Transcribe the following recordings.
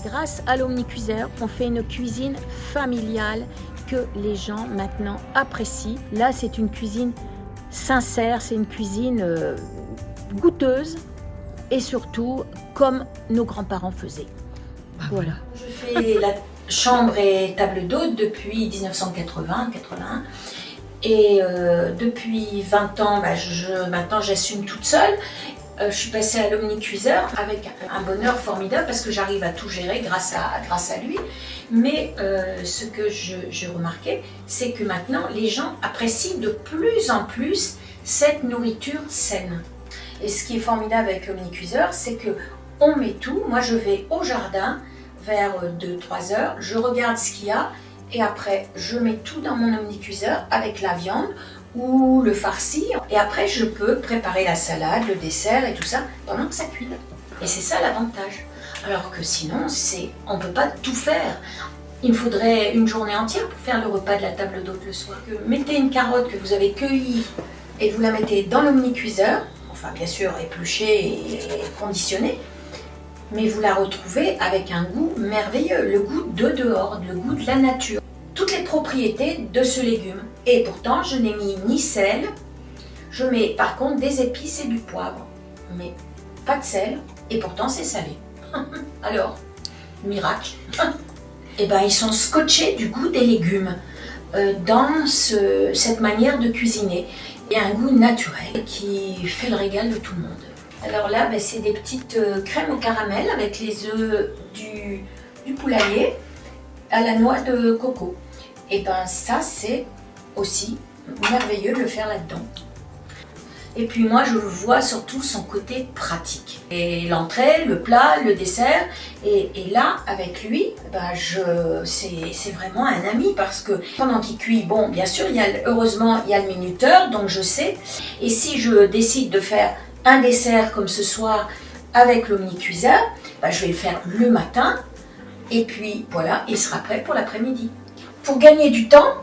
Grâce à l'omnicuiseur, on fait une cuisine familiale que les gens maintenant apprécient. Là, c'est une cuisine sincère, c'est une cuisine goûteuse et surtout comme nos grands-parents faisaient. Voilà. Je fais la chambre et table d'hôte depuis 1980-81 et depuis 20 ans, maintenant j'assume toute seule. Je suis passée à l'omnicuiseur avec un bonheur formidable parce que j'arrive à tout gérer grâce à lui. Mais ce que j'ai remarqué, c'est que maintenant les gens apprécient de plus en plus cette nourriture saine. Et ce qui est formidable avec l'omnicuiseur, c'est que on met tout. Moi, je vais au jardin vers 2-3 heures, je regarde ce qu'il y a et après, je mets tout dans mon omnicuiseur avec la viande ou le farci. Et après, je peux préparer la salade, le dessert et tout ça pendant que ça cuit. Et c'est ça l'avantage. Alors que sinon, on ne peut pas tout faire. Il me faudrait une journée entière pour faire le repas de la table d'hôte le soir. Mettez une carotte que vous avez cueillie et vous la mettez dans l'omnicuiseur. Enfin, bien sûr, épluchée et conditionnée. Mais vous la retrouvez avec un goût merveilleux, le goût de dehors, le goût de la nature. Toutes les propriétés de ce légume. Et pourtant, je n'ai mis ni sel, je mets par contre des épices et du poivre, mais pas de sel, et pourtant c'est salé. Alors, miracle. Et ben, ils sont scotchés du goût des légumes dans cette manière de cuisiner. Il y a un goût naturel qui fait le régal de tout le monde. Alors là, c'est des petites crèmes au caramel avec les œufs du poulailler à la noix de coco. Et ben ça, c'est aussi merveilleux de le faire là-dedans. Et puis moi, je vois surtout son côté pratique. Et l'entrée, le plat, le dessert. Et là, avec lui, c'est vraiment un ami parce que pendant qu'il cuit, bon, bien sûr, heureusement, il y a le minuteur, donc je sais. Et si je décide de faire un dessert comme ce soir avec l'omnicuiseur, je vais le faire le matin. Et puis voilà, il sera prêt pour l'après-midi. Pour gagner du temps,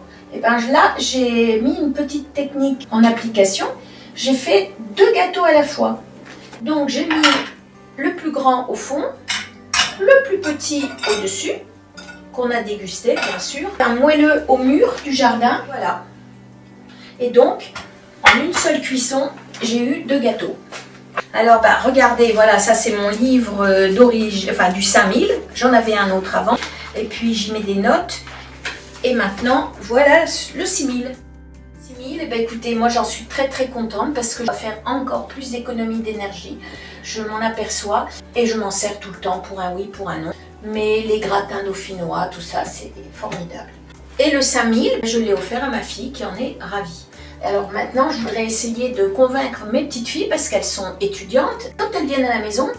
là, j'ai mis une petite technique en application. J'ai fait 2 gâteaux à la fois. Donc, j'ai mis le plus grand au fond, le plus petit au-dessus, qu'on a dégusté, bien sûr. Un moelleux au mur du jardin, voilà. Et donc, en une seule cuisson, j'ai eu 2 gâteaux. Alors, regardez, voilà, ça c'est mon livre d'origine, du 5000. J'en avais un autre avant. Et puis, j'y mets des notes. Et maintenant, voilà le 6000. 6000, écoutez, moi j'en suis très très contente parce que je vais faire encore plus d'économie d'énergie. Je m'en aperçois et je m'en sers tout le temps pour un oui, pour un non. Mais les gratins dauphinois, tout ça, c'est formidable. Et le 5000, je l'ai offert à ma fille qui en est ravie. Alors maintenant, je voudrais essayer de convaincre mes petites filles parce qu'elles sont étudiantes. Quand elles viennent à la maison,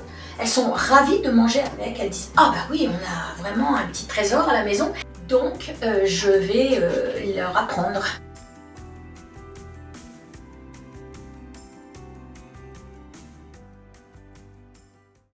elles sont ravies de manger avec. Elles disent « Ah oui, on a vraiment un petit trésor à la maison ». Donc, je vais leur apprendre.